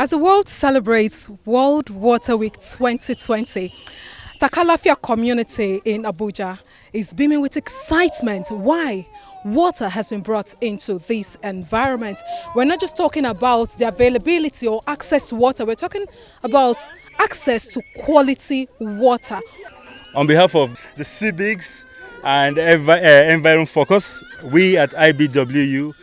As the world celebrates World Water Week 2020, TAKALAFIA community in Abuja is beaming with excitement. Why? Water has been brought into this environment. We're not just talking about the availability or access to water, we're talking about access to quality water. On behalf of the civics and environment focus, we at IBWU,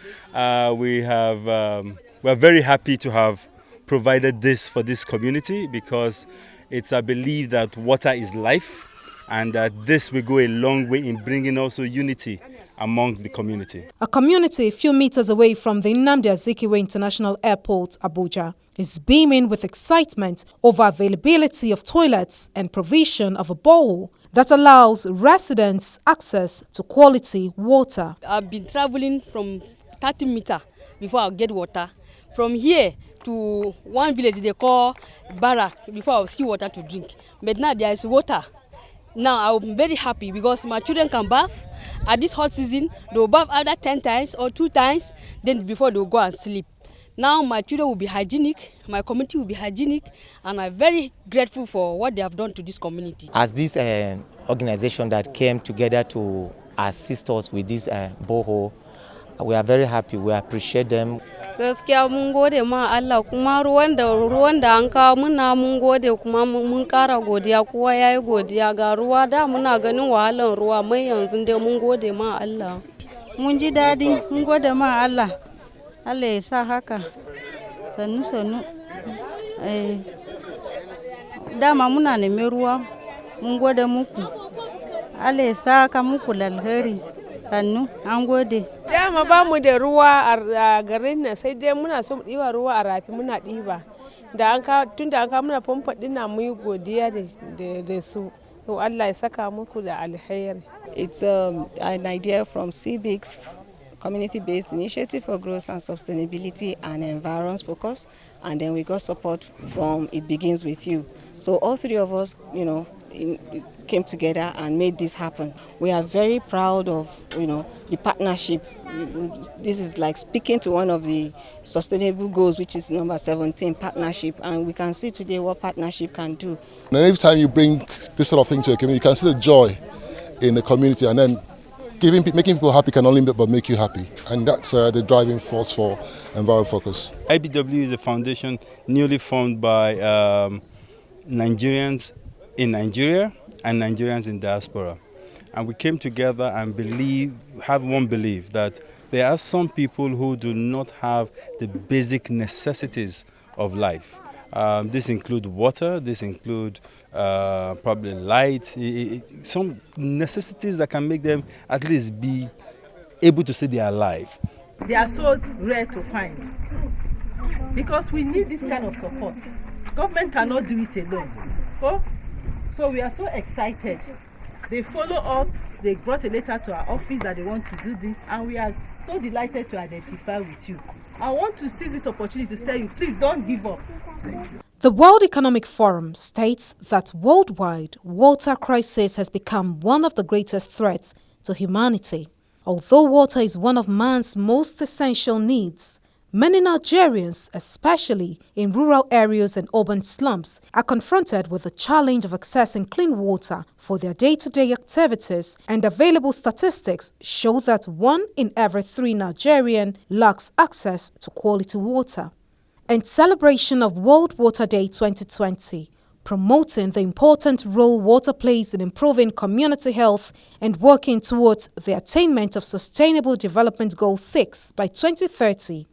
we're very happy to have provided this for this community because it's a belief that water is life and that this will go a long way in bringing also unity among the community. A community a few meters away from the Nnamdi Azikiwe International Airport, Abuja, is beaming with excitement over availability of toilets and provision of a borehole that allows residents access to quality water. I've been traveling from 30 meters before I get water. From here to one village they call Barak before I see water to drink. But now there is water. Now I'm very happy because my children can bath. At this hot season, they will bath either 10 times or 2 times, then before they will go and sleep. Now my children will be hygienic, my community will be hygienic, and I'm very grateful for what they have done to this community. As this organization that came together to assist us with this borehole, we are very happy, we appreciate them. Gaskiya mun gode ma Allah kuma ruwan da an kawo muna mun gode kuma mun kara godiya kowa yayi godiya ga ruwa da muna ganin wahalan ruwa mai yanzu dai mun gode ma Allah. Mun ji dadi mun gode ma Allah. Allah ya sa haka. Sannu dama muna neman ruwa mun gode muku. Allah ya sa ka muku lalheri. Sannu an gode. Dama ba mu da ruwa a garin nan sai dai muna so mu ɗiba ruwa a rafi muna ɗiba. Tunda an kawo muna famfo ɗin na mu yi godiya da su. To Allah ya saka muku da alheri. It's an idea from CBICS, Community-Based Initiative for Growth and Sustainability and Environment Focus, and then we got support from It Begins With You. So all three of us, came together and made this happen. We are very proud of, the partnership. This is like speaking to one of the sustainable goals, which is number 17, partnership, and we can see today what partnership can do. And every time you bring this sort of thing to a community, you can see the joy in the community, and then making people happy can only but make you happy, and that's the driving force for Environment Focus. IBW is a foundation newly formed by Nigerians in Nigeria and Nigerians in diaspora. And we came together and have one belief that there are some people who do not have the basic necessities of life. This includes water, this includes probably light, some necessities that can make them at least be able to say they are alive. They are so rare to find because we need this kind of support. Government cannot do it alone. So we are so excited. They follow up, they brought a letter to our office that they want to do this, and we are so delighted to identify with you. I want to seize this opportunity to tell you, please don't give up. Thank you. The World Economic Forum states that worldwide, water crisis has become one of the greatest threats to humanity. Although water is one of man's most essential needs, many Nigerians, especially in rural areas and urban slums, are confronted with the challenge of accessing clean water for their day-to-day activities, and available statistics show that 1 in every 3 Nigerians lacks access to quality water. In celebration of World Water Day 2020, promoting the important role water plays in improving community health and working towards the attainment of Sustainable Development Goal 6 by 2030,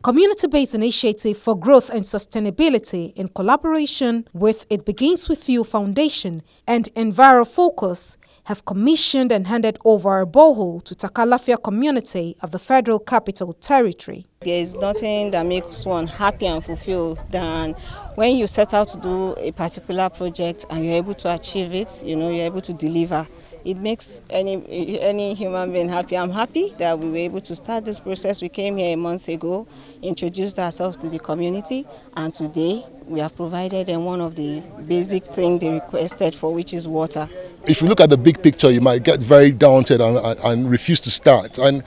Community-Based Initiative for Growth and Sustainability, in collaboration with It Begins With You Foundation and Enviro Focus, have commissioned and handed over a borehole to TAKALAFIA community of the Federal Capital Territory. There is nothing that makes one happy and fulfilled than when you set out to do a particular project and you're able to achieve it, you're able to deliver. It makes any human being happy. I'm happy that we were able to start this process. We came here a month ago, introduced ourselves to the community, and today we have provided them one of the basic things they requested for, which is water. If you look at the big picture, you might get very daunted and refuse to start. And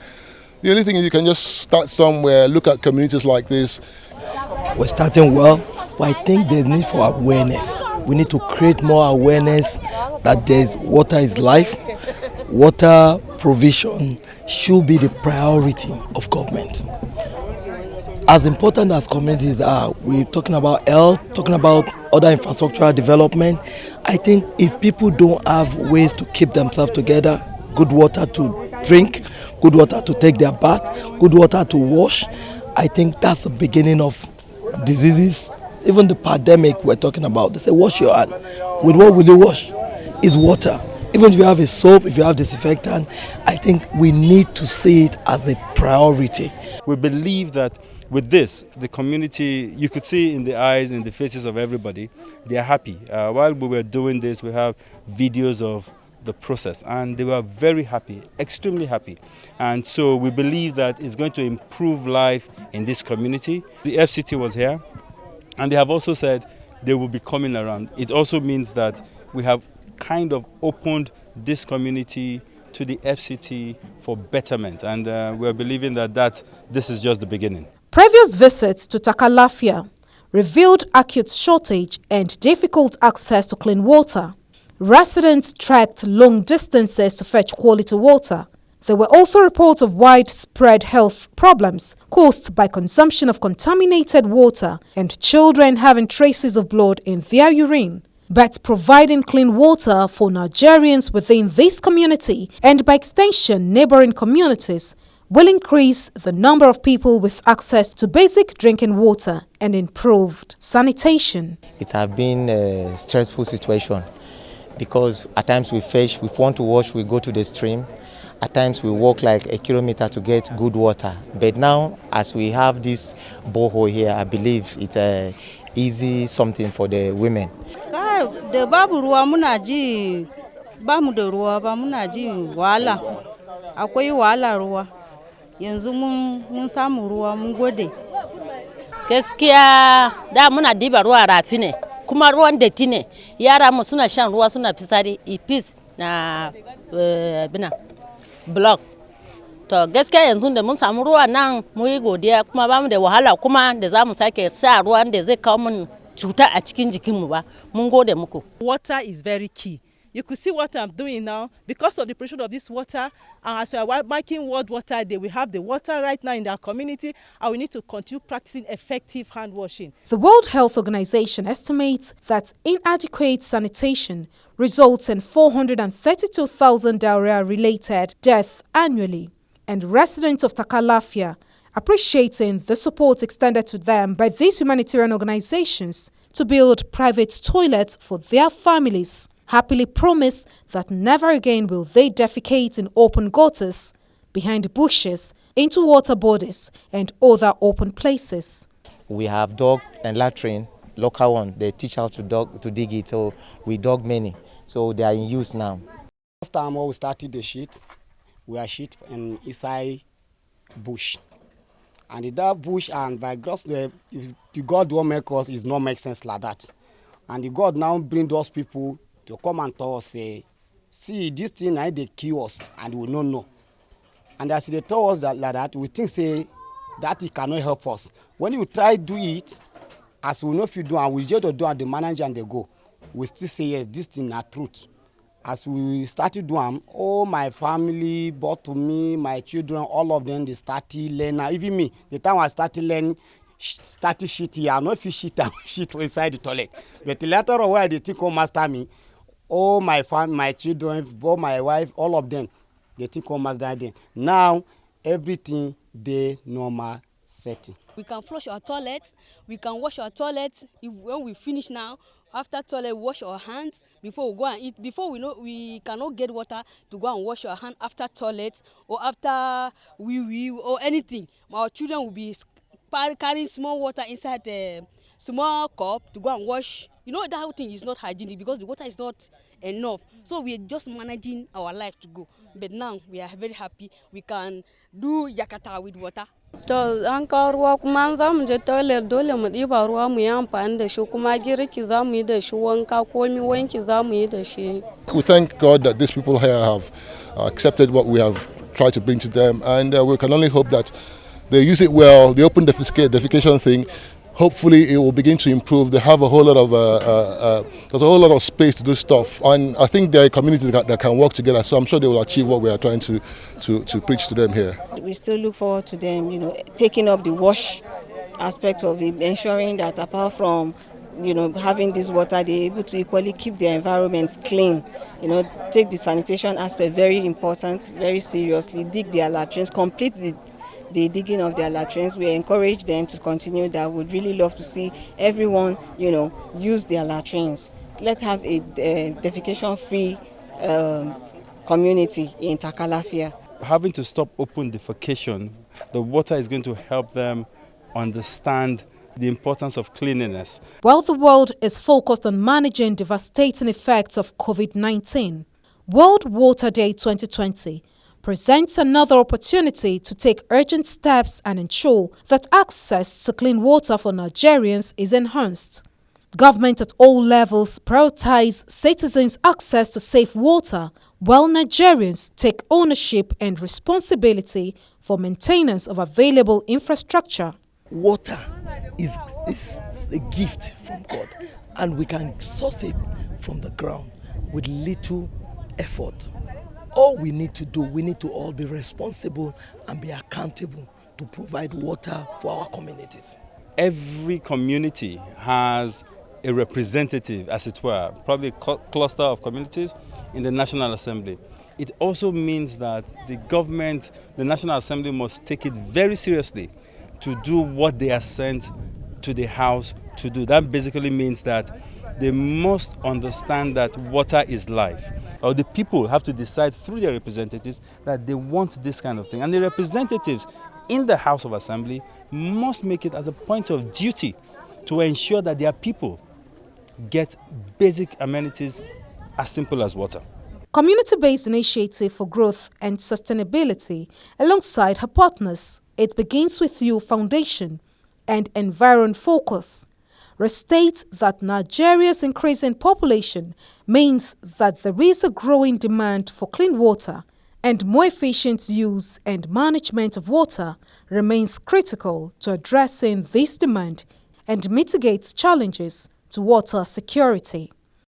the only thing is you can just start somewhere, look at communities like this, we're starting well, but I think there's need for awareness. We need to create more awareness that water is life. Water provision should be the priority of government. As important as communities are, we're talking about health, talking about other infrastructural development. I think if people don't have ways to keep themselves together, good water to drink, good water to take their bath, good water to wash, I think that's the beginning of diseases. Even the pandemic we're talking about, they say wash your hand. With what will you wash? It's water. Even if you have a soap, if you have disinfectant, I think we need to see it as a priority. We believe that with this, the community, you could see in the eyes, in the faces of everybody, they are happy. While we were doing this, we have videos of the process, and they were very happy, extremely happy. And so we believe that it's going to improve life in this community. The FCT was here, and they have also said they will be coming around. It also means that we have kind of opened this community to the FCT for betterment, and we're believing that this is just the beginning. Previous visits to TAKALAFIA revealed acute shortage and difficult access to clean water. Residents trekked long distances to fetch quality water. There were also reports of widespread health problems caused by consumption of contaminated water and children having traces of blood in their urine. But providing clean water for Nigerians within this community and by extension neighboring communities will increase the number of people with access to basic drinking water and improved sanitation. It has been a stressful situation because at times we fish, if we want to wash, we go to the stream. At times we walk like a kilometer to get good water. But now, as we have this borehole here, I believe it's a easy something for the women. Da babu ruwa muna ji ba mu da ruwa ba muna ji wahala. Akwai wahala ruwa. Yanzu mun samu ruwa mun gode. Gaskiya da muna diba ruwa rafi ne kuma ruwan datti ne. Yara mu suna shan ruwa suna fisari ipis na bina block. To gaskiya yanzu da mun samu ruwa nan mu yi godiya kuma ba mu da wahala kuma da za mu sake sha ruwan da zai kawo mun cuta a cikin jikinmu ba. Mun gode muku. Water is very key. You could see what I'm doing now because of the pressure of this water, and as we are marking World Water Day, we have the water right now in our community, and we need to continue practicing effective hand washing. The World Health Organization estimates that inadequate sanitation results in 432,000 diarrhea-related deaths annually, and residents of TAKALAFIA, appreciating the support extended to them by these humanitarian organizations to build private toilets for their families, happily promise that never again will they defecate in open gutters, behind bushes, into water bodies and other open places. We have dug and latrine, local one. They teach how to dig it, so we dug many. So they are in use now. Last time when we started the sheet, we are sheet inside bush. And in that bush, and by God's if the God won't make us, it not make sense like that. And the God now bring those people to come and tell us, say, see, this thing now they kill us, and we don't know. And as they tell us that like that, we think say that it cannot help us. When you try do it, as we know if you do, and we just do and the manager and they go, we still say yes, this thing is truth. As we started doing, all my family brought to me, my children, all of them, they started learning. Even me, the time I started learning, started shit here. I'm not shit inside the toilet. But later on, where they think come master me, all my family, my children, both my wife, all of them, they think come master them. Now, everything they normal setting. We can flush our toilets, we can wash our toilets when we finish now. After toilet, wash our hands before we go and eat. Before we know, we cannot get water to go and wash our hands after toilet or after we or anything. Our children will be carrying small water inside a small cup to go and wash. You know that whole thing is not hygienic because the water is not enough. So we are just managing our life to go. But now we are very happy. We can do yakata with water. To an kawo ruwa kuma an zamu je toilet dole mu ɗiba ruwa mu yi amfani da shi kuma girki za mu yi da shi wanka komi wanki za mu yi da shi. We thank God that these people here have accepted what we have tried to bring to them, and we can only hope that they use it well. The open defecation thing hopefully it will begin to improve. They have a whole lot of there's a whole lot of space to do stuff, and I think they're a community that can work together. So I'm sure they will achieve what we are trying to preach to them here. We still look forward to them, taking up the wash aspect of it, ensuring that apart from having this water, they're able to equally keep their environments clean. Take the sanitation aspect very important, very seriously. Dig their latrines, complete the digging of their latrines. We encourage them to continue that. Would really love to see everyone, use their latrines. Let's have a defecation-free community in TAKALAFIA. Having to stop open defecation, the water is going to help them understand the importance of cleanliness. While the world is focused on managing devastating effects of COVID-19, World Water Day 2020 presents another opportunity to take urgent steps and ensure that access to clean water for Nigerians is enhanced. Government at all levels prioritize citizens' access to safe water, while Nigerians take ownership and responsibility for maintenance of available infrastructure. Water is a gift from God, and we can source it from the ground with little effort. All we need to do, we need to all be responsible and be accountable to provide water for our communities. Every community has a representative, as it were, probably a cluster of communities in the National Assembly. It also means that the government, the National Assembly, must take it very seriously to do what they are sent to the House to do. That basically means that they must understand that water is life. Or the people have to decide through their representatives that they want this kind of thing. And the representatives in the House of Assembly must make it as a point of duty to ensure that their people get basic amenities as simple as water. Community-based initiative for growth and sustainability alongside her partners, It Begins With You Foundation and Environ Focus, restate that Nigeria's increasing population means that there is a growing demand for clean water, and more efficient use and management of water remains critical to addressing this demand and mitigate challenges to water security.